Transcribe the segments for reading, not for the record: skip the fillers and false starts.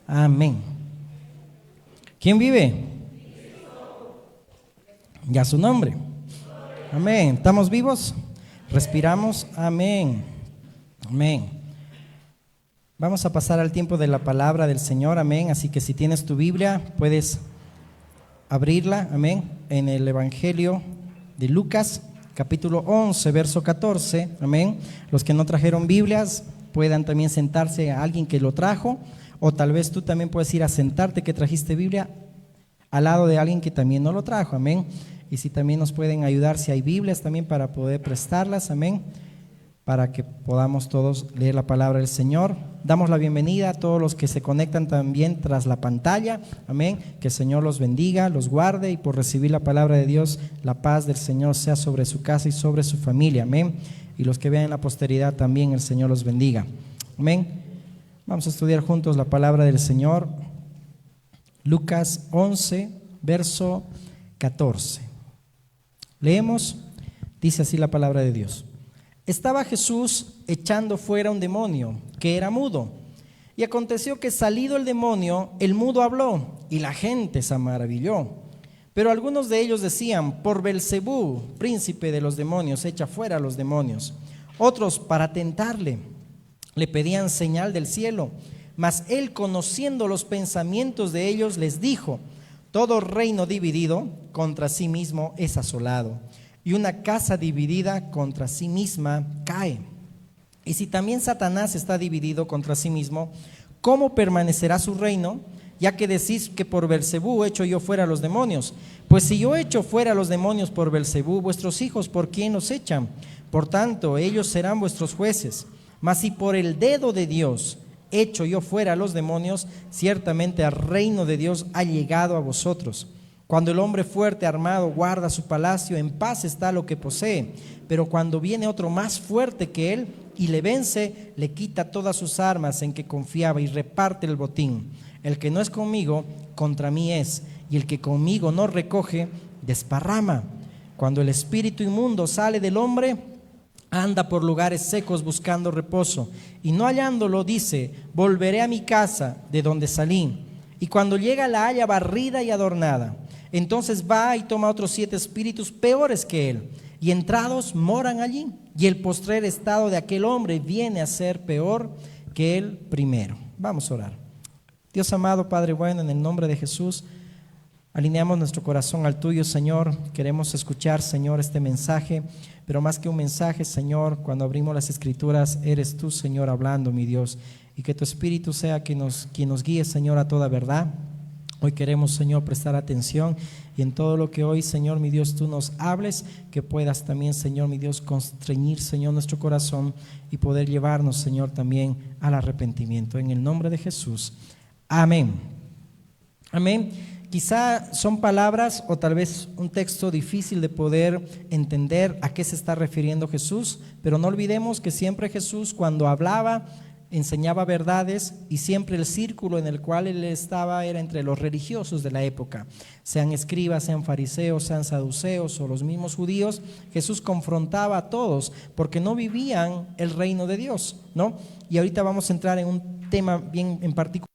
Amén. ¿Quién vive? Ya su nombre. Amén. ¿Estamos vivos? Respiramos. Amén. Amén. Vamos a pasar al tiempo de la palabra del Señor. Amén. Así que si tienes tu Biblia, puedes abrirla. Amén. En el Evangelio de Lucas, capítulo 11, verso 14. Amén. Los que no trajeron Biblias puedan también sentarse a alguien que lo trajo. O tal vez tú también puedes ir a sentarte que trajiste Biblia al lado de alguien que también no lo trajo, amén. Y si también nos pueden ayudar, si hay Biblias también para poder prestarlas, amén, para que podamos todos leer la palabra del Señor. Damos la bienvenida a todos los que se conectan también tras la pantalla, amén. Que el Señor los bendiga, los guarde y por recibir la palabra de Dios, la paz del Señor sea sobre su casa y sobre su familia, amén. Y los que vean en la posteridad también, el Señor los bendiga, amén. Vamos a estudiar juntos la palabra del Señor. Lucas 11, verso 14. Leemos, dice así la palabra de Dios. Estaba Jesús echando fuera un demonio que era mudo. Y aconteció que salido el demonio, el mudo habló, y la gente se maravilló. Pero algunos de ellos decían, por Belcebú, príncipe de los demonios, echa fuera a los demonios. Otros, para tentarle, le pedían señal del cielo. Mas él, conociendo los pensamientos de ellos, les dijo: todo reino dividido contra sí mismo es asolado, y una casa dividida contra sí misma cae. Y si también Satanás está dividido contra sí mismo, ¿cómo permanecerá su reino? Ya que decís que por Belcebú echo yo fuera a los demonios. Pues si yo echo fuera a los demonios por Belcebú, vuestros hijos, ¿por quién los echan? Por tanto, ellos serán vuestros jueces. Mas si por el dedo de Dios echo yo fuera a los demonios, ciertamente el reino de Dios ha llegado a vosotros. Cuando el hombre fuerte armado guarda su palacio, en paz está lo que posee. Pero cuando viene otro más fuerte que él y le vence, le quita todas sus armas en que confiaba y reparte el botín. El que no es conmigo, contra mí es, y el que conmigo no recoge, desparrama. Cuando el espíritu inmundo sale del hombre, anda por lugares secos buscando reposo, y no hallándolo dice: volveré a mi casa de donde salí. Y cuando llega la halla barrida y adornada. Entonces va y toma otros 7 espíritus peores que él, y entrados moran allí. Y el postrer estado de aquel hombre viene a ser peor que el primero. Vamos a orar. Dios amado, Padre bueno, en el nombre de Jesús, alineamos nuestro corazón al tuyo, Señor. Queremos escuchar, Señor, este mensaje, pero más que un mensaje, Señor, cuando abrimos las Escrituras, eres tú, Señor, hablando, mi Dios, y que tu Espíritu sea quien nos guíe, Señor, a toda verdad. Hoy queremos, Señor, prestar atención y en todo lo que hoy, Señor, mi Dios, tú nos hables, que puedas también, Señor, mi Dios, constreñir, Señor, nuestro corazón y poder llevarnos, Señor, también al arrepentimiento. En el nombre de Jesús. Amén. Amén. Quizá son palabras o tal vez un texto difícil de poder entender a qué se está refiriendo Jesús, pero no olvidemos que siempre Jesús, cuando hablaba, enseñaba verdades, y siempre el círculo en el cual él estaba era entre los religiosos de la época, sean escribas, sean fariseos, sean saduceos o los mismos judíos. Jesús confrontaba a todos porque no vivían el reino de Dios, ¿no? Y ahorita vamos a entrar en un tema bien en particular.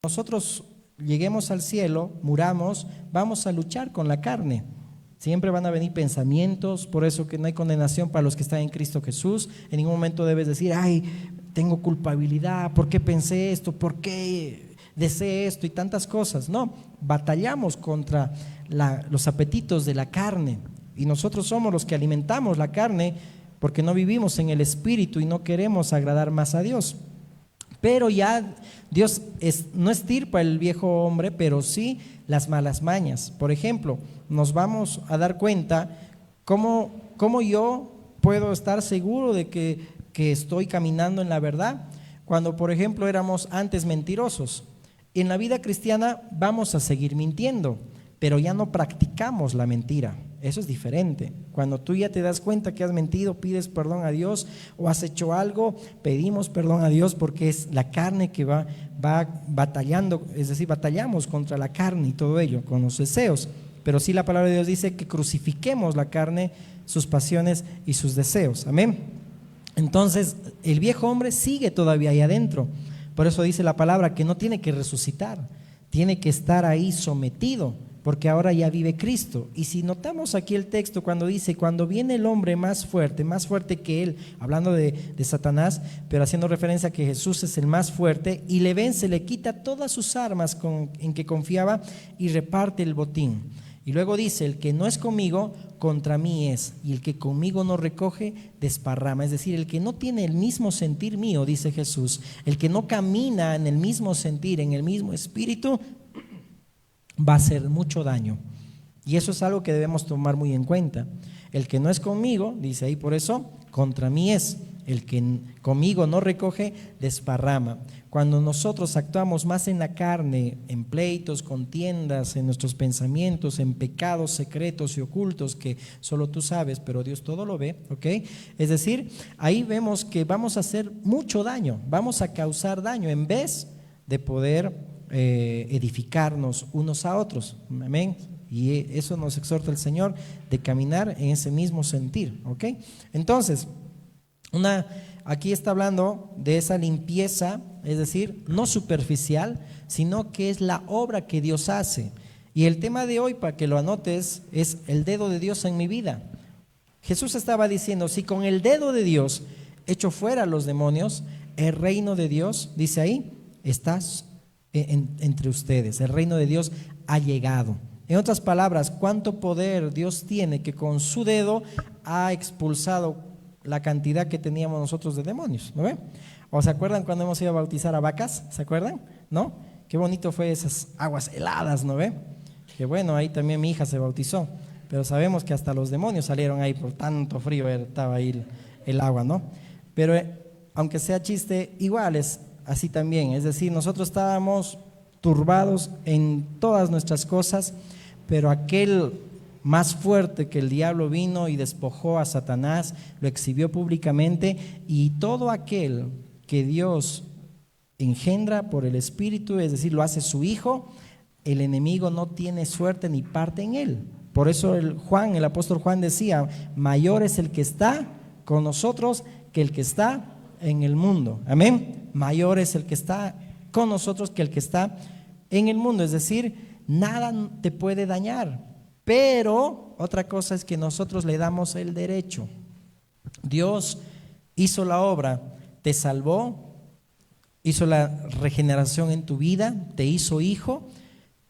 nosotros lleguemos al cielo, muramos, vamos a luchar con la carne. Siempre van a venir pensamientos, por eso que no hay condenación para los que están en Cristo Jesús. En ningún momento debes decir, ay, tengo culpabilidad, ¿por qué pensé esto? ¿Por qué deseé esto? Y tantas cosas. No, batallamos contra los apetitos de la carne. Y nosotros somos los que alimentamos la carne porque no vivimos en el Espíritu y no queremos agradar más a Dios. Pero ya Dios no extirpa el viejo hombre, pero sí las malas mañas. Por ejemplo, nos vamos a dar cuenta cómo yo puedo estar seguro de que estoy caminando en la verdad, cuando por ejemplo éramos antes mentirosos. En la vida cristiana vamos a seguir mintiendo, pero ya no practicamos la mentira. Eso es diferente. Cuando tú ya te das cuenta que has mentido, pides perdón a Dios, o has hecho algo, pedimos perdón a Dios, porque es la carne que va batallando, es decir, batallamos contra la carne y todo ello, con los deseos. Pero sí la palabra de Dios dice que crucifiquemos la carne, sus pasiones y sus deseos. Amén. Entonces el viejo hombre sigue todavía ahí adentro. Por eso dice la palabra que no tiene que resucitar, tiene que estar ahí sometido, porque ahora ya vive Cristo. Y si notamos aquí el texto cuando dice, cuando viene el hombre más fuerte que él, hablando de Satanás, pero haciendo referencia a que Jesús es el más fuerte, y le vence, le quita todas sus armas en que confiaba y reparte el botín. Y luego dice, el que no es conmigo, contra mí es, y el que conmigo no recoge, desparrama. Es decir, el que no tiene el mismo sentir mío, dice Jesús, el que no camina en el mismo sentir, en el mismo espíritu, va a hacer mucho daño. Y eso es algo que debemos tomar muy en cuenta. El que no es conmigo, dice ahí, por eso, contra mí es. El que conmigo no recoge, desparrama. Cuando nosotros actuamos más en la carne, en pleitos, contiendas, en nuestros pensamientos, en pecados secretos y ocultos que solo tú sabes, pero Dios todo lo ve, ¿ok? Es decir, ahí vemos que vamos a hacer mucho daño, vamos a causar daño en vez de poder edificarnos unos a otros. Amén. Y eso nos exhorta el Señor, de caminar en ese mismo sentir, ¿ok? Entonces, aquí está hablando de esa limpieza, es decir, no superficial, sino que es la obra que Dios hace. Y el tema de hoy, para que lo anotes, es el dedo de Dios en mi vida. Jesús estaba diciendo, si con el dedo de Dios echo fuera a los demonios, el reino de Dios, dice ahí, estás entre ustedes. El reino de Dios ha llegado. En otras palabras, cuánto poder Dios tiene, que con su dedo ha expulsado la cantidad que teníamos nosotros de demonios, ¿no ven? ¿O se acuerdan cuando hemos ido a bautizar a vacas? ¿Se acuerdan? ¿No? Qué bonito fue esas aguas heladas, ¿no ven? Que bueno, ahí también mi hija se bautizó, pero sabemos que hasta los demonios salieron ahí por tanto frío, estaba ahí el agua, ¿no? Pero aunque sea chiste, igual es así también, es decir, nosotros estábamos turbados en todas nuestras cosas, pero aquel más fuerte que el diablo vino y despojó a Satanás, lo exhibió públicamente, y todo aquel que Dios engendra por el Espíritu, es decir, lo hace su hijo, el enemigo no tiene suerte ni parte en él. Por eso el apóstol Juan decía, mayor es el que está con nosotros que el que está en el mundo. Amén. Mayor es el que está con nosotros que el que está en el mundo. Es decir, nada te puede dañar. Pero otra cosa es que nosotros le damos el derecho. Dios hizo la obra, te salvó, hizo la regeneración en tu vida, te hizo hijo,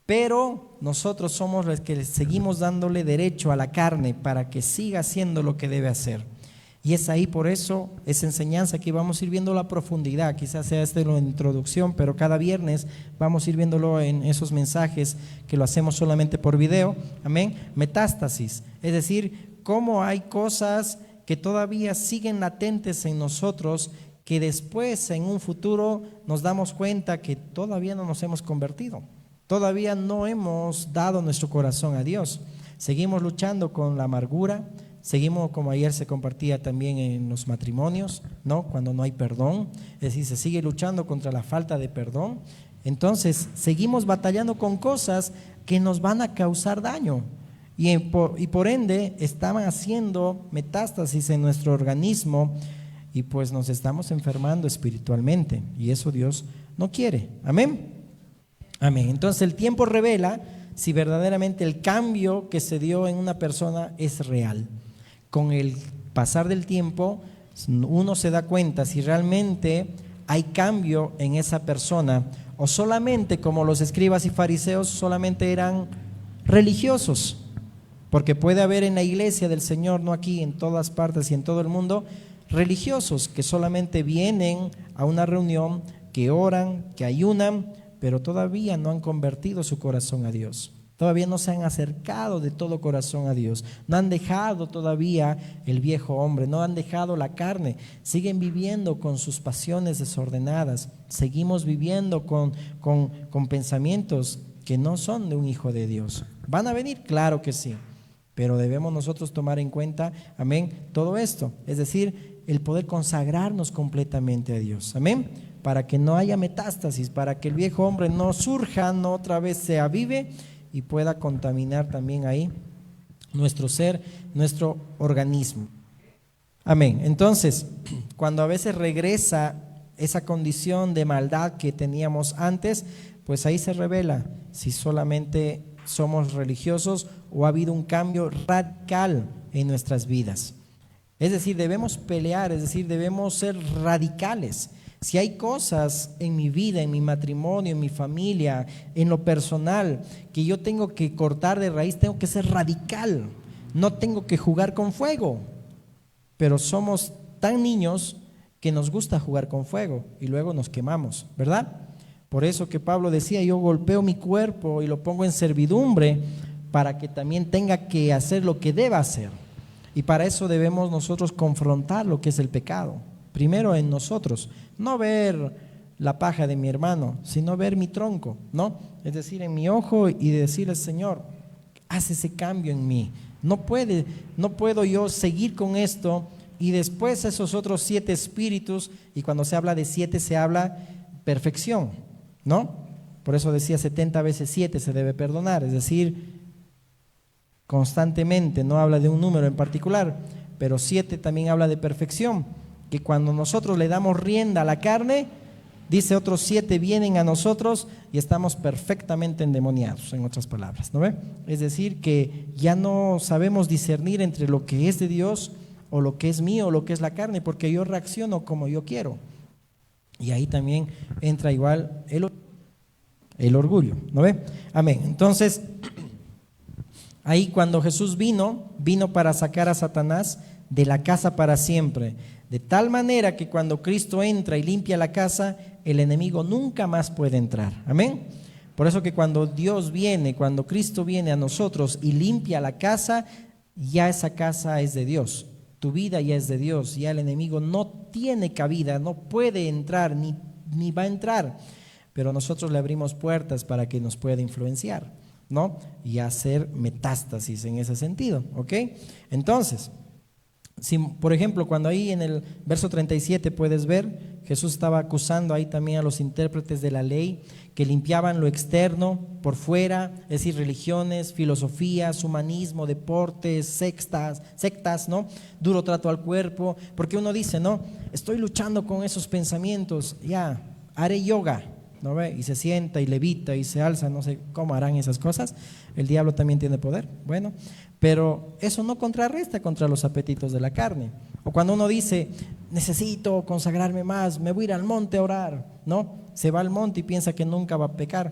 pero nosotros somos los que seguimos dándole derecho a la carne para que siga haciendo lo que debe hacer. Y es ahí, por eso, esa enseñanza que vamos a ir viendo la profundidad. Quizás sea la introducción, pero cada viernes vamos a ir viéndolo en esos mensajes que lo hacemos solamente por video. Amén. Metástasis, es decir, cómo hay cosas que todavía siguen latentes en nosotros, que después en un futuro nos damos cuenta que todavía no nos hemos convertido, todavía no hemos dado nuestro corazón a Dios. Seguimos luchando con la amargura. Seguimos, como ayer se compartía también en los matrimonios, ¿no? Cuando no hay perdón, es decir, se sigue luchando contra la falta de perdón. Entonces, seguimos batallando con cosas que nos van a causar daño y por ende estaban haciendo metástasis en nuestro organismo y pues nos estamos enfermando espiritualmente, y eso Dios no quiere. Amén. Amén. Entonces el tiempo revela si verdaderamente el cambio que se dio en una persona es real. Con el pasar del tiempo, uno se da cuenta si realmente hay cambio en esa persona o solamente, como los escribas y fariseos, solamente eran religiosos. Porque puede haber en la iglesia del Señor, no aquí, en todas partes y en todo el mundo, religiosos que solamente vienen a una reunión, que oran, que ayunan, pero todavía no han convertido su corazón a Dios. Todavía no se han acercado de todo corazón a Dios. No han dejado todavía el viejo hombre, no han dejado la carne. Siguen viviendo con sus pasiones desordenadas. Seguimos viviendo con pensamientos que no son de un hijo de Dios. ¿Van a venir? Claro que sí. Pero debemos nosotros tomar en cuenta, amén, todo esto. Es decir, el poder consagrarnos completamente a Dios. Amén. Para que no haya metástasis, para que el viejo hombre no surja, no otra vez se avive y pueda contaminar también ahí nuestro ser, nuestro organismo. Amén. Entonces, cuando a veces regresa esa condición de maldad que teníamos antes, pues ahí se revela si solamente somos religiosos o ha habido un cambio radical en nuestras vidas. Es decir, debemos pelear, es decir, debemos ser radicales. Si hay cosas en mi vida, en mi matrimonio, en mi familia, en lo personal, que yo tengo que cortar de raíz, tengo que ser radical. No tengo que jugar con fuego. Pero somos tan niños que nos gusta jugar con fuego y luego nos quemamos, ¿verdad? Por eso que Pablo decía, yo golpeo mi cuerpo y lo pongo en servidumbre para que también tenga que hacer lo que deba hacer. Y para eso debemos nosotros confrontar lo que es el pecado. Primero en nosotros, no ver la paja de mi hermano, sino ver mi tronco, ¿no? Es decir, en mi ojo y decirle, Señor, haz ese cambio en mí. No puedo yo seguir con esto y después esos otros 7 espíritus, y cuando se habla de 7 se habla perfección, ¿no? Por eso decía 70 veces 7 se debe perdonar, es decir, constantemente, no habla de un número en particular, pero 7 también habla de perfección, que cuando nosotros le damos rienda a la carne, dice otros 7 vienen a nosotros y estamos perfectamente endemoniados, en otras palabras, ¿no ve? Es decir, que ya no sabemos discernir entre lo que es de Dios o lo que es mío o lo que es la carne, porque yo reacciono como yo quiero. Y ahí también entra igual el orgullo, ¿no ve? Amén. Entonces, ahí cuando Jesús vino para sacar a Satanás de la casa para siempre, de tal manera que cuando Cristo entra y limpia la casa, el enemigo nunca más puede entrar. Amén. Por eso que cuando Dios viene, cuando Cristo viene a nosotros y limpia la casa, ya esa casa es de Dios. Tu vida ya es de Dios, ya el enemigo no tiene cabida, no puede entrar ni va a entrar, pero nosotros le abrimos puertas para que nos pueda influenciar, ¿no? Y hacer metástasis en ese sentido, ¿ok? Entonces, si, por ejemplo, cuando ahí en el verso 37 puedes ver, Jesús estaba acusando ahí también a los intérpretes de la ley que limpiaban lo externo por fuera, es decir, religiones, filosofías, humanismo, deportes, sectas, ¿no? Duro trato al cuerpo, porque uno dice, no, estoy luchando con esos pensamientos, ya, haré yoga, ¿no ve? Y se sienta y levita y se alza, no sé cómo harán esas cosas. El diablo también tiene poder, bueno, pero eso no contrarresta contra los apetitos de la carne. O cuando uno dice, necesito consagrarme más, me voy a ir al monte a orar, ¿no? Se va al monte y piensa que nunca va a pecar,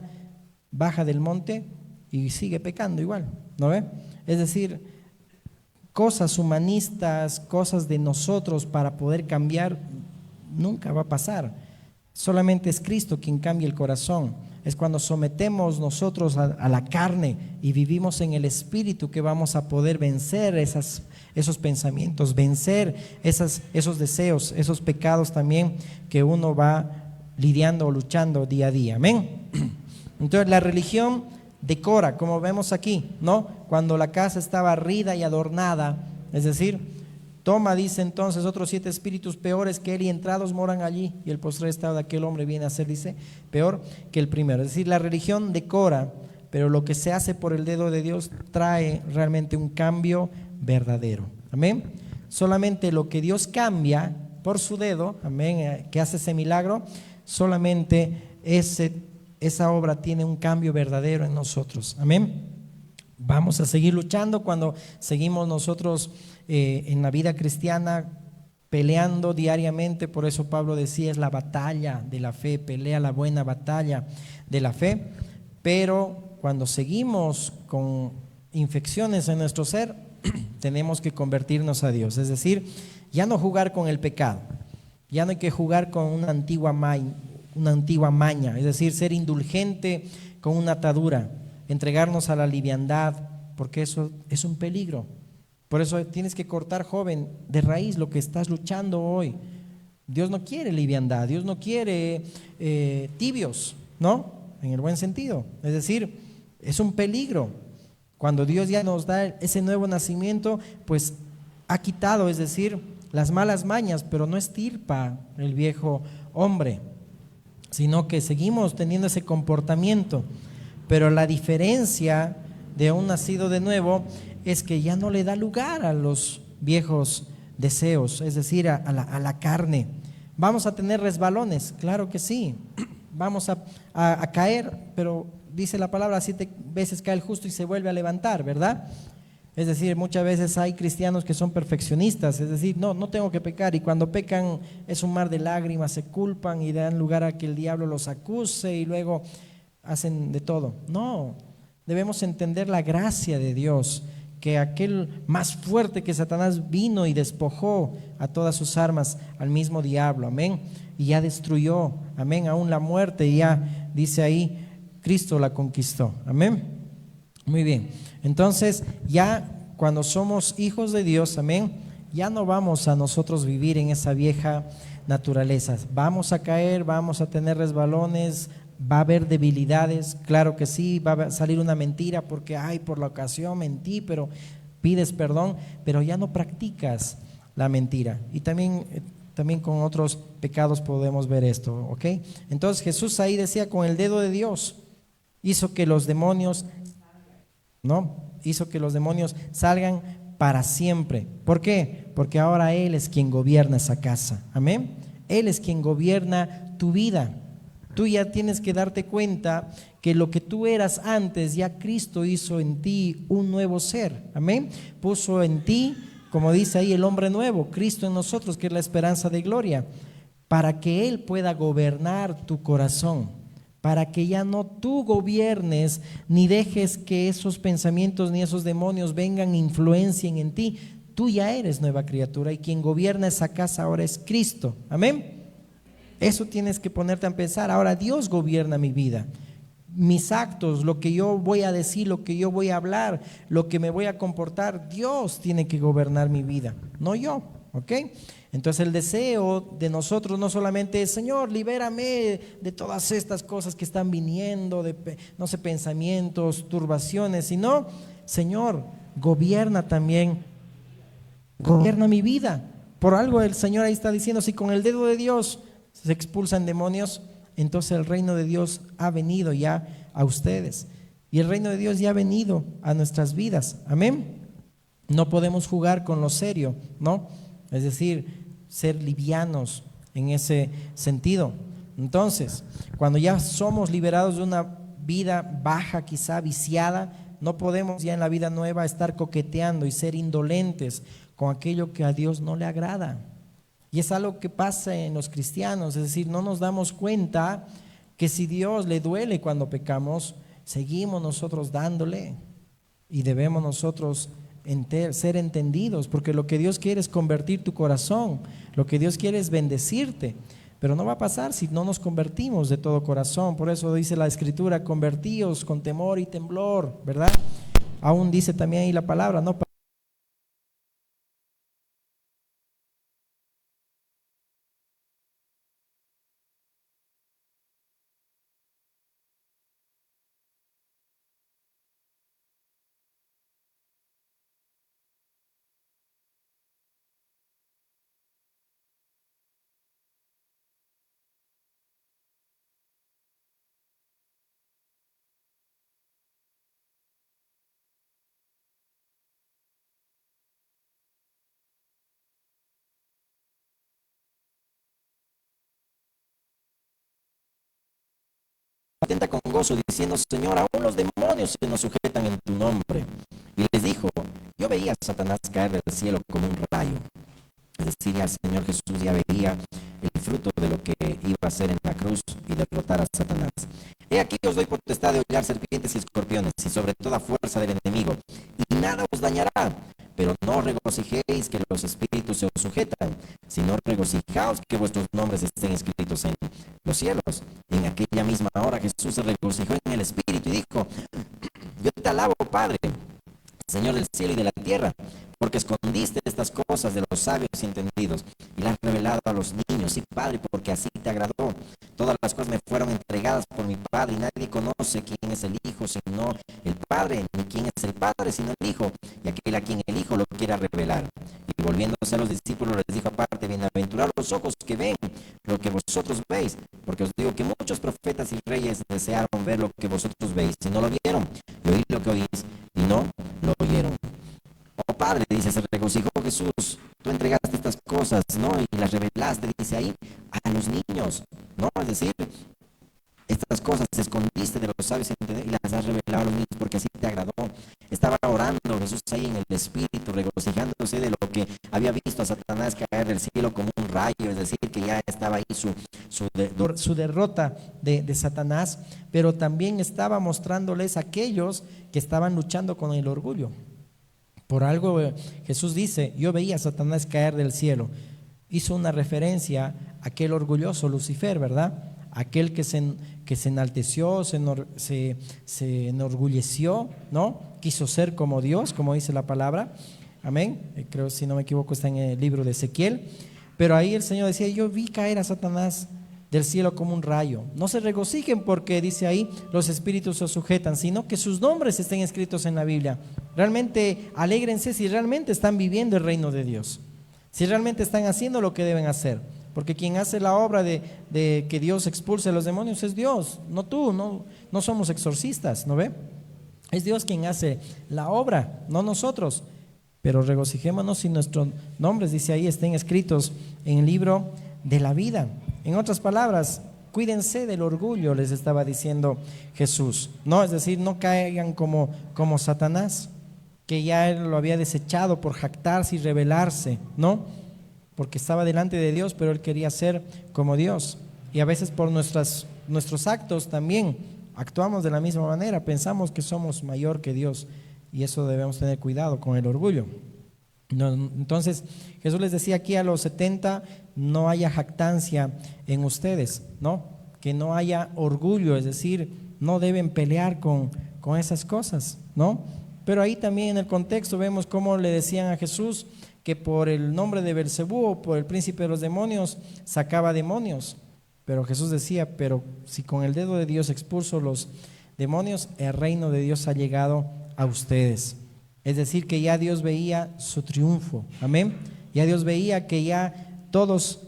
baja del monte y sigue pecando igual, ¿no ve? Es decir, cosas humanistas, cosas de nosotros para poder cambiar, nunca va a pasar. Solamente es Cristo quien cambia el corazón. Es cuando sometemos nosotros a la carne y vivimos en el Espíritu que vamos a poder vencer esos pensamientos, vencer esos deseos, esos pecados también que uno va lidiando o luchando día a día. Amén. Entonces la religión decora, como vemos aquí, ¿no? Cuando la casa está barrida y adornada, es decir, toma, dice entonces, otros 7 espíritus peores que él y entrados moran allí, y el postrer estado de aquel hombre viene a ser, dice, peor que el primero. Es decir, la religión decora, pero lo que se hace por el dedo de Dios trae realmente un cambio verdadero. Amén. Solamente lo que Dios cambia por su dedo, amén, que hace ese milagro, solamente ese esa obra tiene un cambio verdadero en nosotros. Amén. Vamos a seguir luchando cuando seguimos nosotros en la vida cristiana peleando diariamente. Por eso Pablo decía, es la batalla de la fe, pelea la buena batalla de la fe. Pero cuando seguimos con infecciones en nuestro ser, tenemos que convertirnos a Dios. Es decir, ya no jugar con el pecado, ya no hay que jugar con una antigua maña, es decir, ser indulgente con una atadura, entregarnos a la liviandad, porque eso es un peligro. Por eso tienes que cortar, joven, de raíz lo que estás luchando hoy. Dios no quiere liviandad, Dios no quiere tibios, ¿no? En el buen sentido. Es decir, es un peligro. Cuando Dios ya nos da ese nuevo nacimiento, pues ha quitado, es decir, las malas mañas, pero no estirpa el viejo hombre, sino que seguimos teniendo ese comportamiento. Pero la diferencia de un nacido de nuevo es que ya no le da lugar a los viejos deseos, es decir, a la carne. Vamos a tener resbalones, claro que sí. Vamos a caer, pero dice la palabra, 7 veces cae el justo y se vuelve a levantar, ¿verdad? Es decir, muchas veces hay cristianos que son perfeccionistas, es decir, no tengo que pecar, y cuando pecan es un mar de lágrimas, se culpan y dan lugar a que el diablo los acuse y luego hacen de todo. No, debemos entender la gracia de Dios, que aquel más fuerte que Satanás vino y despojó a todas sus armas al mismo diablo, amén, y ya destruyó, amén, aún la muerte, y ya dice ahí, Cristo la conquistó, amén. Muy bien, entonces ya cuando somos hijos de Dios, amén, ya no vamos a nosotros vivir en esa vieja naturaleza. Vamos a caer, vamos a tener resbalones, va a haber debilidades, claro que sí, va a salir una mentira porque, ay, por la ocasión mentí, pero pides perdón, pero ya no practicas la mentira. Y también con otros pecados podemos ver esto, ¿ok? Entonces Jesús ahí decía, con el dedo de Dios hizo que los demonios, ¿no? Hizo que los demonios salgan para siempre. ¿Por qué? Porque ahora Él es quien gobierna esa casa. Amén. Él es quien gobierna tu vida. Tú ya tienes que darte cuenta que lo que tú eras antes, ya Cristo hizo en ti un nuevo ser. Amén. Puso en ti, como dice ahí, el hombre nuevo, Cristo en nosotros, que es la esperanza de gloria, para que Él pueda gobernar tu corazón, para que ya no tú gobiernes ni dejes que esos pensamientos ni esos demonios vengan e influencien en ti. Tú ya eres nueva criatura y quien gobierna esa casa ahora es Cristo. Amén. Eso tienes que ponerte a pensar. Ahora Dios gobierna mi vida, mis actos, lo que yo voy a decir, lo que yo voy a hablar, lo que me voy a comportar. Dios tiene que gobernar mi vida, no yo. ¿Ok? Entonces el deseo de nosotros no solamente es, Señor, libérame de todas estas cosas que están viniendo, de, no sé, pensamientos, turbaciones, sino, Señor, gobierna también, gobierna mi vida. Por algo el Señor ahí está diciendo, si con el dedo de Dios se expulsan demonios, entonces el reino de Dios ha venido ya a ustedes. Y el reino de Dios ya ha venido a nuestras vidas. Amén. No podemos jugar con lo serio, ¿no? Es decir, ser livianos en ese sentido. Entonces, cuando ya somos liberados de una vida baja, quizá viciada, no podemos ya en la vida nueva estar coqueteando y ser indolentes con aquello que a Dios no le agrada. Y es algo que pasa en los cristianos, es decir, no nos damos cuenta que si Dios le duele cuando pecamos, seguimos nosotros dándole y debemos nosotros ser entendidos, porque lo que Dios quiere es convertir tu corazón, lo que Dios quiere es bendecirte, pero no va a pasar si no nos convertimos de todo corazón. Por eso dice la Escritura, convertíos con temor y temblor, ¿verdad? Aún dice también ahí la palabra, no contenta con gozo, diciendo: Señor, aún los demonios se nos sujetan en tu nombre. Y les dijo: yo veía a Satanás caer del cielo como un rayo. Es decir, ya el Señor Jesús ya veía el fruto de lo que iba a hacer en la cruz y derrotar a Satanás. He aquí os doy potestad de hollar serpientes y escorpiones y sobre toda fuerza del enemigo, y nada os dañará. Pero no regocijéis que los espíritus se os sujetan, sino regocijaos que vuestros nombres estén escritos en los cielos. Y en aquella misma hora Jesús se regocijó en el espíritu y dijo: yo te alabo, Padre, Señor del cielo y de la tierra, porque escondiste estas cosas de los sabios y entendidos y las has revelado a los niños. Sí, Padre, porque así te agradó. Todas las cosas me fueron entregadas por mi Padre, y nadie conoce quién es el Hijo sino el Padre, ni quién es el Padre sino el Hijo, y aquel a quien el Hijo lo quiera revelar. Y volviéndose a los discípulos les dijo aparte: bienaventurados los ojos que ven lo que vosotros veis, porque os digo que muchos profetas y reyes desearon ver lo que vosotros veis y no lo vieron, y oír lo que oís y no lo oyeron. Oh Padre, dice, se regocijó Jesús, tú entregaste estas cosas, ¿no? Y las revelaste, dice ahí, a los niños, ¿no? Es decir, estas cosas escondiste de los sabios y las has revelado a los niños porque así te agradó. Estaba orando Jesús ahí en el espíritu, regocijándose de lo que había visto a Satanás caer del cielo como un rayo, es decir, que ya estaba ahí su derrota de Satanás, pero también estaba mostrándoles a aquellos que estaban luchando con el orgullo. Por algo Jesús dice: yo veía a Satanás caer del cielo. Hizo una referencia a aquel orgulloso Lucifer, ¿verdad? Aquel que se enalteció, se enorgulleció, ¿no? Quiso ser como Dios, como dice la palabra. Amén. Creo, si no me equivoco, está en el libro de Ezequiel. Pero ahí el Señor decía: yo vi caer a Satanás del cielo como un rayo. No se regocijen porque, dice ahí, los espíritus se sujetan, sino que sus nombres estén escritos en la Biblia. Realmente alégrense si realmente están viviendo el reino de Dios, si realmente están haciendo lo que deben hacer, porque quien hace la obra de que Dios expulse a los demonios es Dios, no tú, no somos exorcistas, ¿no ve? Es Dios quien hace la obra, no nosotros. Pero regocijémonos si nuestros nombres, dice ahí, estén escritos en el libro de la vida. En otras palabras, cuídense del orgullo, les estaba diciendo Jesús, ¿no? Es decir, no caigan como Satanás, que ya él lo había desechado por jactarse y rebelarse, ¿no? Porque estaba delante de Dios, pero él quería ser como Dios. Y a veces por nuestros actos también actuamos de la misma manera, pensamos que somos mayor que Dios, y eso debemos tener cuidado con el orgullo. No, entonces Jesús les decía aquí a los 70: no haya jactancia en ustedes, ¿no? Que no haya orgullo, es decir, no deben pelear con esas cosas, ¿no? Pero ahí también en el contexto vemos cómo le decían a Jesús que por el nombre de Belcebú, o por el príncipe de los demonios, sacaba demonios. Pero Jesús decía: pero si con el dedo de Dios expulso los demonios, el reino de Dios ha llegado a ustedes. Es decir, que ya Dios veía su triunfo, amén. Ya Dios veía que ya todos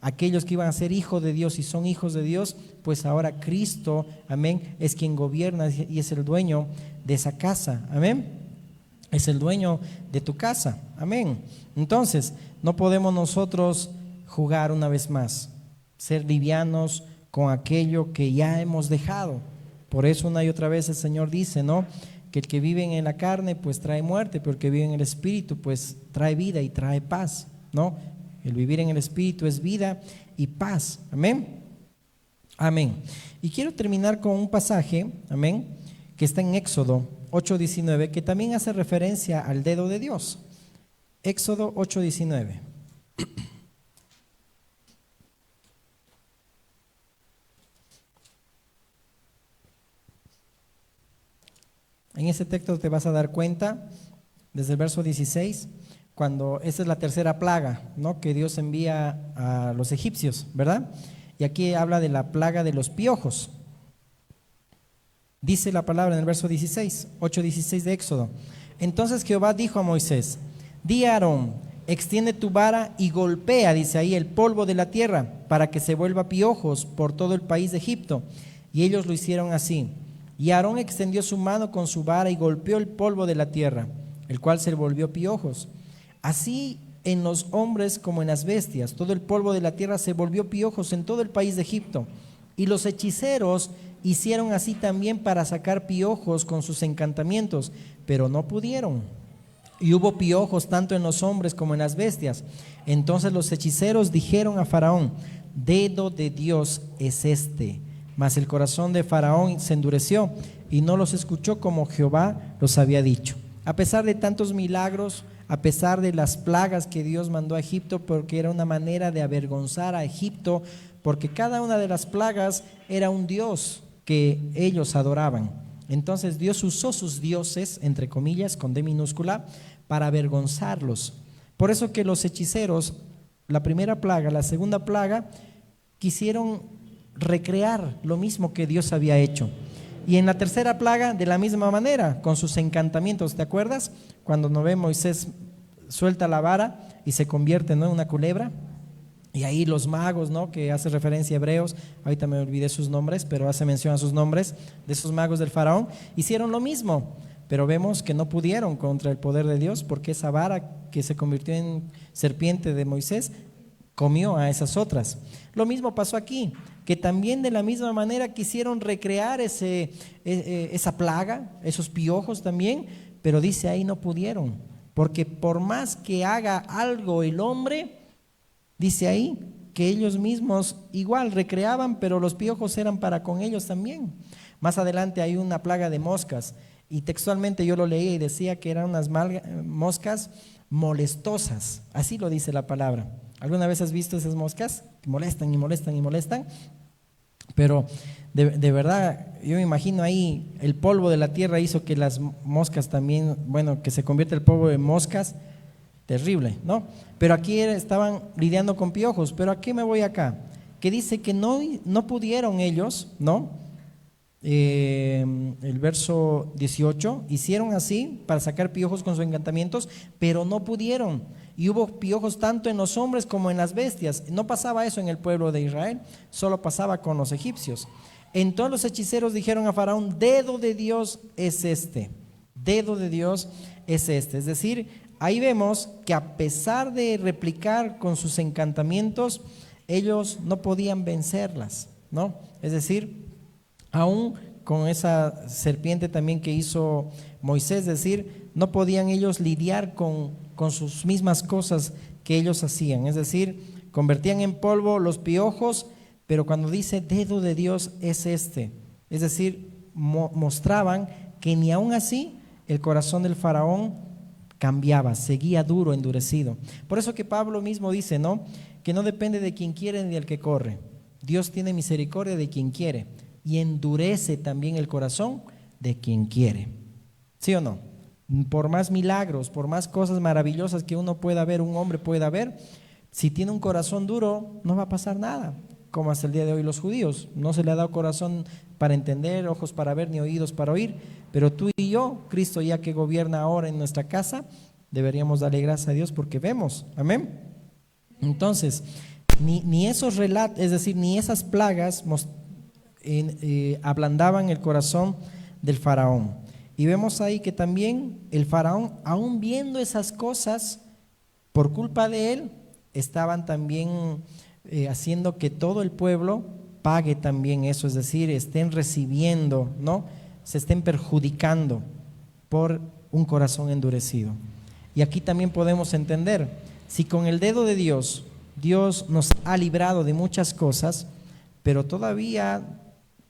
aquellos que iban a ser hijos de Dios y son hijos de Dios, pues ahora Cristo, amén, es quien gobierna y es el dueño de esa casa, amén. Es el dueño de tu casa, amén. Entonces, no podemos nosotros jugar una vez más, ser livianos con aquello que ya hemos dejado. Por eso una y otra vez el Señor dice, ¿no?, que el que vive en la carne pues trae muerte, pero el que vive en el Espíritu pues trae vida y trae paz, ¿no? El vivir en el Espíritu es vida y paz, amén. Amén. Y quiero terminar con un pasaje, amén, que está en Éxodo 8:19, que también hace referencia al dedo de Dios. Éxodo 8:19. En ese texto te vas a dar cuenta, desde el verso 16, cuando esa es la tercera plaga, ¿no?, que Dios envía a los egipcios, ¿verdad? Y aquí habla de la plaga de los piojos. Dice la palabra en el verso 16, 8:16 de Éxodo. Entonces Jehová dijo a Moisés: di a Aarón, extiende tu vara y golpea, dice ahí, el polvo de la tierra, para que se vuelva piojos por todo el país de Egipto. Y ellos lo hicieron así. Y Aarón extendió su mano con su vara y golpeó el polvo de la tierra, el cual se volvió piojos. Así en los hombres como en las bestias, todo el polvo de la tierra se volvió piojos en todo el país de Egipto. Y los hechiceros hicieron así también para sacar piojos con sus encantamientos, pero no pudieron. Y hubo piojos tanto en los hombres como en las bestias. Entonces los hechiceros dijeron a Faraón: dedo de Dios es este. Mas el corazón de Faraón se endureció y no los escuchó como Jehová los había dicho. A pesar de tantos milagros, a pesar de las plagas que Dios mandó a Egipto, porque era una manera de avergonzar a Egipto, porque cada una de las plagas era un dios que ellos adoraban. Entonces Dios usó sus dioses, entre comillas, con D minúscula, para avergonzarlos. Por eso que los hechiceros, la primera plaga, la segunda plaga, quisieron recrear lo mismo que Dios había hecho. Y en la tercera plaga, de la misma manera, con sus encantamientos. ¿Te acuerdas? Cuando Noé, Moisés suelta la vara y se convierte, ¿no?, en una culebra. Y ahí los magos, ¿no?, que hace referencia a hebreos, ahorita me olvidé sus nombres, pero hace mención a sus nombres, de esos magos del faraón, hicieron lo mismo. Pero vemos que no pudieron contra el poder de Dios, porque esa vara que se convirtió en serpiente de Moisés comió a esas otras. Lo mismo pasó aquí, que también de la misma manera quisieron recrear esa plaga, esos piojos también, pero dice ahí no pudieron, porque por más que haga algo el hombre, dice ahí que ellos mismos igual recreaban, pero los piojos eran para con ellos también. Más adelante hay una plaga de moscas, y textualmente yo lo leía y decía que eran unas moscas molestosas, así lo dice la palabra. ¿Alguna vez has visto esas moscas? Que molestan y molestan y molestan. Pero de verdad, yo me imagino ahí, el polvo de la tierra hizo que las moscas también, bueno, que se convierte el polvo en moscas, terrible, ¿no? Pero aquí estaban lidiando con piojos. Pero ¿a qué me voy acá? Que dice que no pudieron ellos, ¿no? El verso 18, hicieron así para sacar piojos con sus encantamientos, pero no pudieron. Y hubo piojos tanto en los hombres como en las bestias. No pasaba eso en el pueblo de Israel, solo pasaba con los egipcios. Entonces los hechiceros dijeron a Faraón: dedo de Dios es este, dedo de Dios es este. Es decir, ahí vemos que a pesar de replicar con sus encantamientos, ellos no podían vencerlas, ¿no? Es decir, aún con esa serpiente también que hizo Moisés, es decir, no podían ellos lidiar con sus mismas cosas que ellos hacían. Es decir, convertían en polvo los piojos, pero cuando dice dedo de Dios es este, es decir, mostraban que ni aún así el corazón del faraón cambiaba, seguía duro, endurecido. Por eso que Pablo mismo dice, ¿no?, que no depende de quien quiere ni del que corre. Dios tiene misericordia de quien quiere y endurece también el corazón de quien quiere. ¿Sí o no? Por más milagros, por más cosas maravillosas que uno pueda ver, un hombre pueda ver, si tiene un corazón duro, no va a pasar nada. Como hasta el día de hoy los judíos, no se le ha dado corazón para entender, ojos para ver, ni oídos para oír. Pero tú y yo, Cristo ya que gobierna ahora en nuestra casa, deberíamos darle gracias a Dios porque vemos. Amén. Entonces, ni esos relatos, es decir, ni esas plagas ablandaban el corazón del faraón. Y vemos ahí que también el faraón, aún viendo esas cosas, por culpa de él, estaban también haciendo que todo el pueblo pague también eso, es decir, estén recibiendo, ¿no?, se estén perjudicando por un corazón endurecido. Y aquí también podemos entender, si con el dedo de Dios, Dios nos ha librado de muchas cosas, pero todavía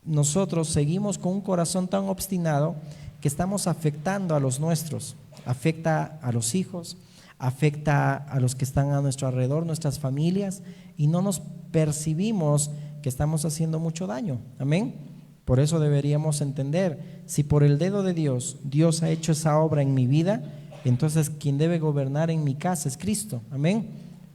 nosotros seguimos con un corazón tan obstinado que estamos afectando a los nuestros, afecta a los hijos, afecta a los que están a nuestro alrededor, nuestras familias, y no nos percibimos que estamos haciendo mucho daño. Amén. Por eso deberíamos entender, si por el dedo de Dios, Dios ha hecho esa obra en mi vida, entonces quien debe gobernar en mi casa es Cristo. Amén.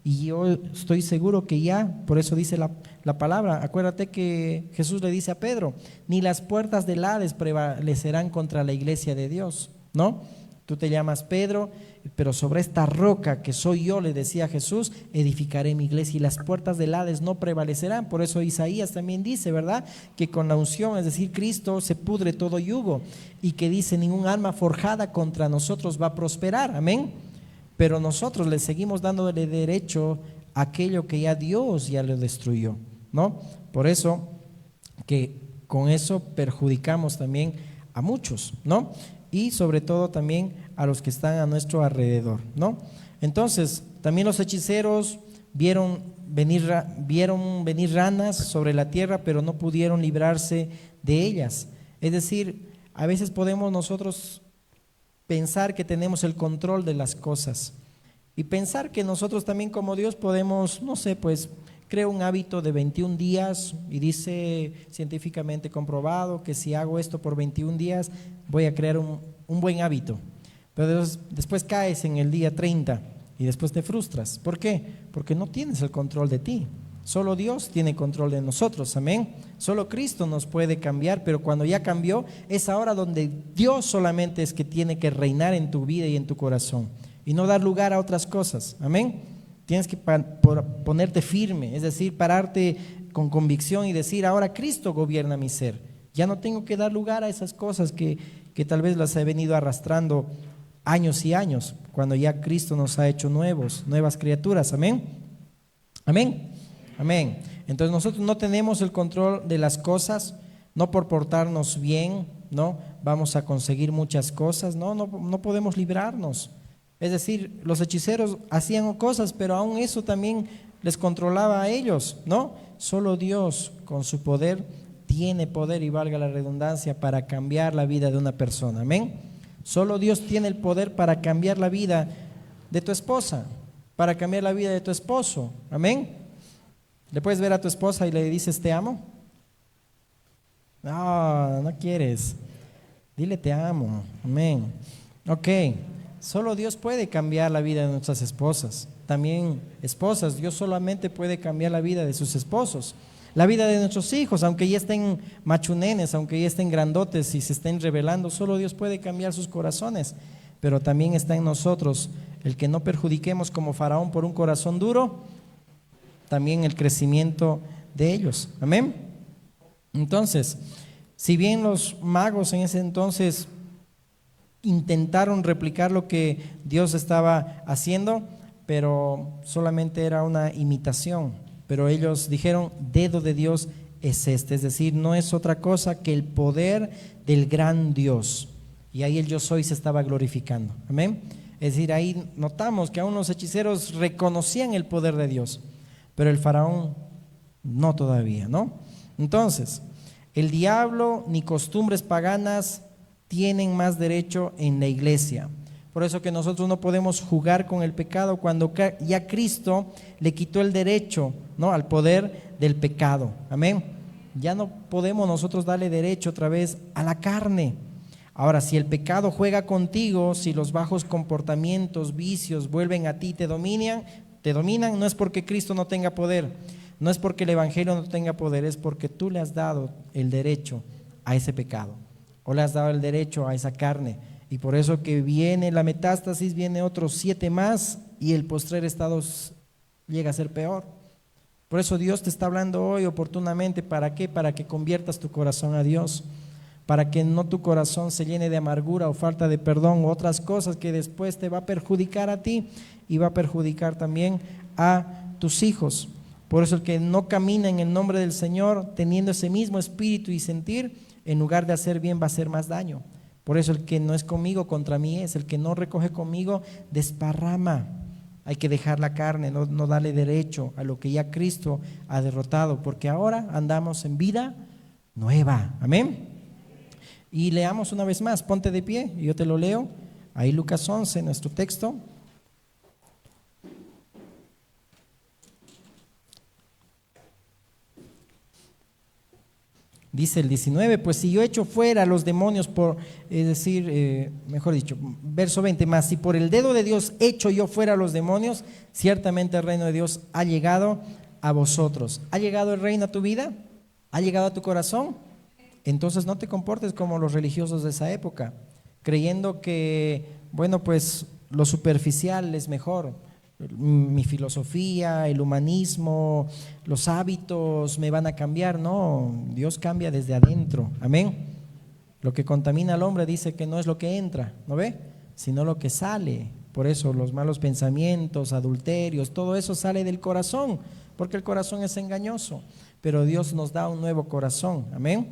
Y yo estoy seguro que ya, por eso dice la palabra, acuérdate que Jesús le dice a Pedro, ni las puertas del Hades prevalecerán contra la iglesia de Dios, ¿no? Tú te llamas Pedro, pero sobre esta roca que soy yo, le decía Jesús, edificaré mi iglesia y las puertas del Hades no prevalecerán. Por eso Isaías también dice, ¿verdad?, que con la unción, es decir, Cristo, se pudre todo yugo, y que dice, ningún arma forjada contra nosotros va a prosperar. Amén. Pero nosotros le seguimos dándole derecho a aquello que ya Dios ya lo destruyó, ¿no? Por eso que con eso perjudicamos también a muchos, ¿no? Y sobre todo también a los que están a nuestro alrededor, ¿no? Entonces, también los hechiceros vieron venir ranas sobre la tierra, pero no pudieron librarse de ellas. Es decir, a veces podemos nosotros pensar que tenemos el control de las cosas y pensar que nosotros también como Dios podemos, no sé, pues creo un hábito de 21 días y dice científicamente comprobado que si hago esto por 21 días voy a crear un buen hábito. Pero después caes en el día 30 y después te frustras. ¿Por qué? Porque no tienes el control de ti. Solo Dios tiene control de nosotros, amén. Solo Cristo nos puede cambiar, pero cuando ya cambió, es ahora donde Dios solamente es que tiene que reinar en tu vida y en tu corazón y no dar lugar a otras cosas, amén. Tienes que ponerte firme, es decir, pararte con convicción y decir, ahora Cristo gobierna mi ser. Ya no tengo que dar lugar a esas cosas que tal vez las he venido arrastrando años y años, cuando ya Cristo nos ha hecho nuevas criaturas, amén. Amén. Amén. Entonces nosotros no tenemos el control de las cosas, no por portarnos bien, no vamos a conseguir muchas cosas, no podemos librarnos. Es decir, los hechiceros hacían cosas, pero aún eso también les controlaba a ellos, ¿no? Solo Dios con su poder tiene poder, y valga la redundancia, para cambiar la vida de una persona, amén. Solo Dios tiene el poder para cambiar la vida de tu esposa, para cambiar la vida de tu esposo, amén. ¿Le puedes ver a tu esposa y le dices te amo? No quieres. Dile te amo, amén. Ok, solo Dios puede cambiar la vida de nuestras esposas. También esposas, Dios solamente puede cambiar la vida de sus esposos. La vida de nuestros hijos, aunque ya estén machunenes, aunque ya estén grandotes y se estén rebelando, solo Dios puede cambiar sus corazones. Pero también está en nosotros el que no perjudiquemos como Faraón por un corazón duro, también el crecimiento de ellos, amén. Entonces, si bien los magos en ese entonces intentaron replicar lo que Dios estaba haciendo, pero solamente era una imitación, pero ellos dijeron, dedo de Dios es este, es decir, no es otra cosa que el poder del gran Dios, y ahí el yo soy se estaba glorificando, amén. Es decir, ahí notamos que aún los hechiceros reconocían el poder de Dios, pero el faraón no todavía, ¿no? Entonces, el diablo ni costumbres paganas tienen más derecho en la iglesia. Por eso que nosotros no podemos jugar con el pecado cuando ya Cristo le quitó el derecho, ¿no?, al poder del pecado, amén. Ya no podemos nosotros darle derecho otra vez a la carne. Ahora, si el pecado juega contigo, si los bajos comportamientos, vicios vuelven a ti y te dominan, no es porque Cristo no tenga poder, no es porque el evangelio no tenga poder, es porque tú le has dado el derecho a ese pecado, o le has dado el derecho a esa carne, y por eso que viene la metástasis, viene otros 7 más, y el postrer estado llega a ser peor. Por eso Dios te está hablando hoy oportunamente, ¿para qué? Para que conviertas tu corazón a Dios, para que no tu corazón se llene de amargura o falta de perdón o otras cosas que después te va a perjudicar a ti y va a perjudicar también a tus hijos. Por eso el que no camina en el nombre del Señor teniendo ese mismo espíritu y sentir, en lugar de hacer bien va a hacer más daño. Por eso el que no es conmigo contra mí es, el que no recoge conmigo desparrama. Hay que dejar la carne, no darle derecho a lo que ya Cristo ha derrotado, porque ahora andamos en vida nueva, amén. Y leamos una vez más, ponte de pie y yo te lo leo. Ahí Lucas 11, nuestro texto. Dice el 19, pues si yo echo fuera a los demonios mejor dicho, verso 20 más, si por el dedo de Dios echo yo fuera a los demonios, ciertamente el reino de Dios ha llegado a vosotros. ¿Ha llegado el reino a tu vida? ¿Ha llegado a tu corazón? Entonces no te comportes como los religiosos de esa época, creyendo que, bueno, pues lo superficial es mejor. Mi filosofía, el humanismo, los hábitos me van a cambiar. No, Dios cambia desde adentro, amén. Lo que contamina al hombre dice que no es lo que entra, ¿no ve? Sino lo que sale. Por eso los malos pensamientos, adulterios, todo eso sale del corazón, porque el corazón es engañoso, pero Dios nos da un nuevo corazón, amén.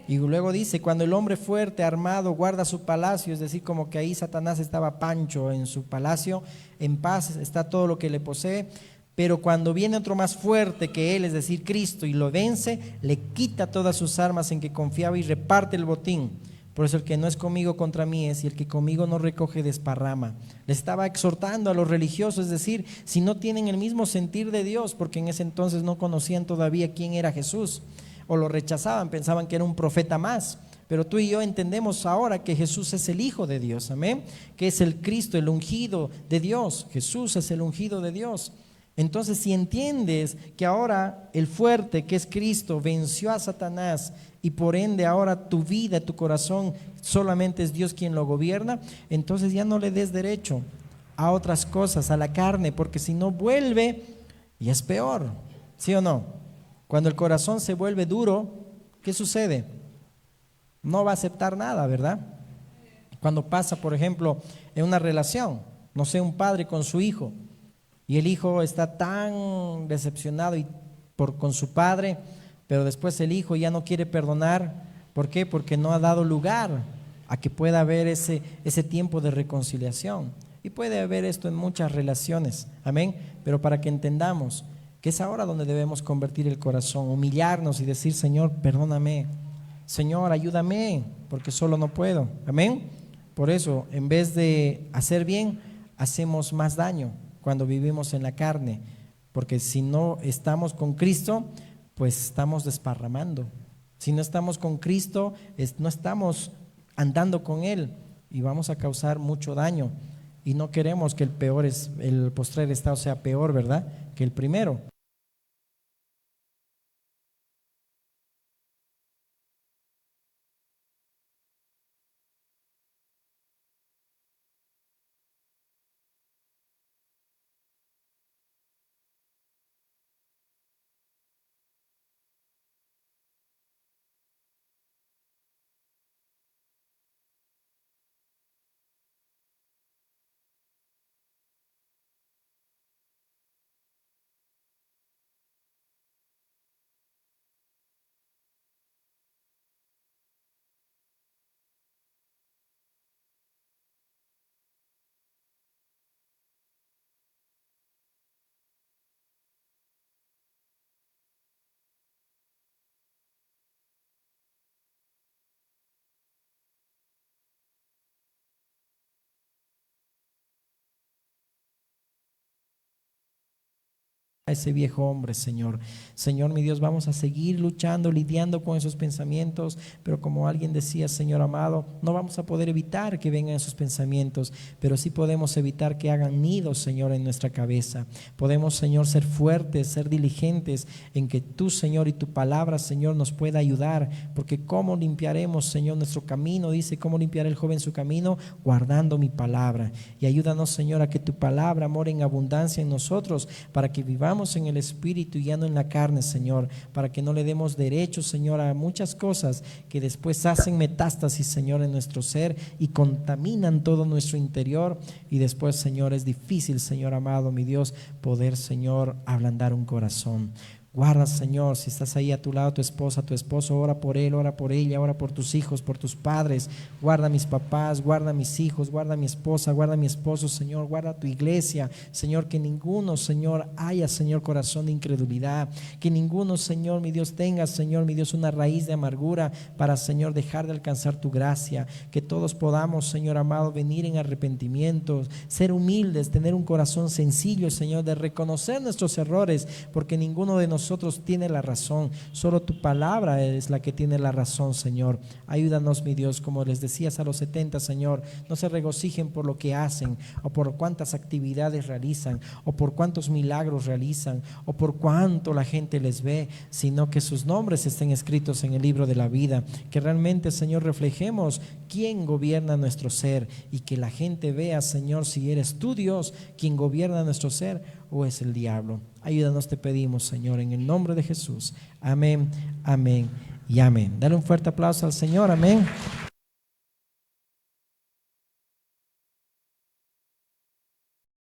Y luego dice, cuando el hombre fuerte, armado, guarda su palacio, es decir, como que ahí Satanás estaba pancho en su palacio, en paz está todo lo que le posee. Pero cuando viene otro más fuerte que él, es decir, Cristo, y lo vence, le quita todas sus armas en que confiaba y reparte el botín. Por eso el que no es conmigo contra mí es, y el que conmigo no recoge desparrama. Le estaba exhortando a los religiosos, es decir, si no tienen el mismo sentir de Dios, porque en ese entonces no conocían todavía quién era Jesús, o lo rechazaban, pensaban que era un profeta más. Pero tú y yo entendemos ahora que Jesús es el Hijo de Dios, amén, que es el Cristo, el ungido de Dios. Jesús es el ungido de Dios. Entonces, si entiendes que ahora el fuerte, que es Cristo, venció a Satanás, y por ende ahora tu vida, tu corazón, solamente es Dios quien lo gobierna, entonces ya no le des derecho a otras cosas, a la carne, porque si no vuelve y es peor, ¿sí o no? Cuando el corazón se vuelve duro, ¿qué sucede? No va a aceptar nada, ¿verdad? Cuando pasa, por ejemplo, en una relación, no sé, un padre con su hijo, y el hijo está tan decepcionado con su padre, pero después el hijo ya no quiere perdonar. ¿Por qué? Porque no ha dado lugar a que pueda haber ese tiempo de reconciliación. Y puede haber esto en muchas relaciones, amén. Pero para que entendamos que es ahora donde debemos convertir el corazón, humillarnos y decir, Señor, perdóname, Señor, ayúdame, porque solo no puedo, amén. Por eso, en vez de hacer bien, hacemos más daño cuando vivimos en la carne, porque si no estamos con Cristo, pues estamos desparramando. Si no estamos con Cristo, no estamos andando con Él y vamos a causar mucho daño. Y no queremos que el postrer estado sea peor, ¿verdad?, que el primero. A ese viejo hombre, Señor. Señor, mi Dios, vamos a seguir luchando, lidiando con esos pensamientos, pero como alguien decía, Señor amado, no vamos a poder evitar que vengan esos pensamientos, pero sí podemos evitar que hagan nidos, Señor, en nuestra cabeza. Podemos, Señor, ser fuertes, ser diligentes en que tú, Señor, y tu palabra, Señor, nos pueda ayudar, porque cómo limpiaremos, Señor, nuestro camino, dice, cómo limpiará el joven su camino, guardando mi palabra. Y ayúdanos, Señor, a que tu palabra more en abundancia en nosotros, para que vivamos en el Espíritu y ya no en la carne, Señor, para que no le demos derecho, Señor, a muchas cosas que después hacen metástasis, Señor, en nuestro ser y contaminan todo nuestro interior, y después, Señor, es difícil, Señor amado, mi Dios, poder, Señor, ablandar un corazón. Guarda, Señor, si estás ahí a tu lado, tu esposa, tu esposo, ora por él, ora por ella, ora por tus hijos, por tus padres. Guarda a mis papás, guarda a mis hijos, guarda a mi esposa, guarda a mi esposo, Señor, guarda a tu iglesia, Señor, que ninguno, Señor, haya, Señor, corazón de incredulidad, que ninguno, Señor, mi Dios, tenga, Señor, mi Dios, una raíz de amargura para, Señor, dejar de alcanzar tu gracia, que todos podamos, Señor amado, venir en arrepentimiento, ser humildes, tener un corazón sencillo, Señor, de reconocer nuestros errores, porque ninguno de nosotros tiene la razón, solo tu palabra es la que tiene la razón, Señor. Ayúdanos, mi Dios, como les decías a los 70, Señor, no se regocijen por lo que hacen, o por cuántas actividades realizan, o por cuántos milagros realizan, o por cuánto la gente les ve, sino que sus nombres estén escritos en el libro de la vida, que realmente, Señor, reflejemos quién gobierna nuestro ser, y que la gente vea, Señor, si eres tú, Dios, quien gobierna nuestro ser, o es el diablo. Ayúdanos, te pedimos, Señor, en el nombre de Jesús. Amén, amén y amén. Dale un fuerte aplauso al Señor, amén.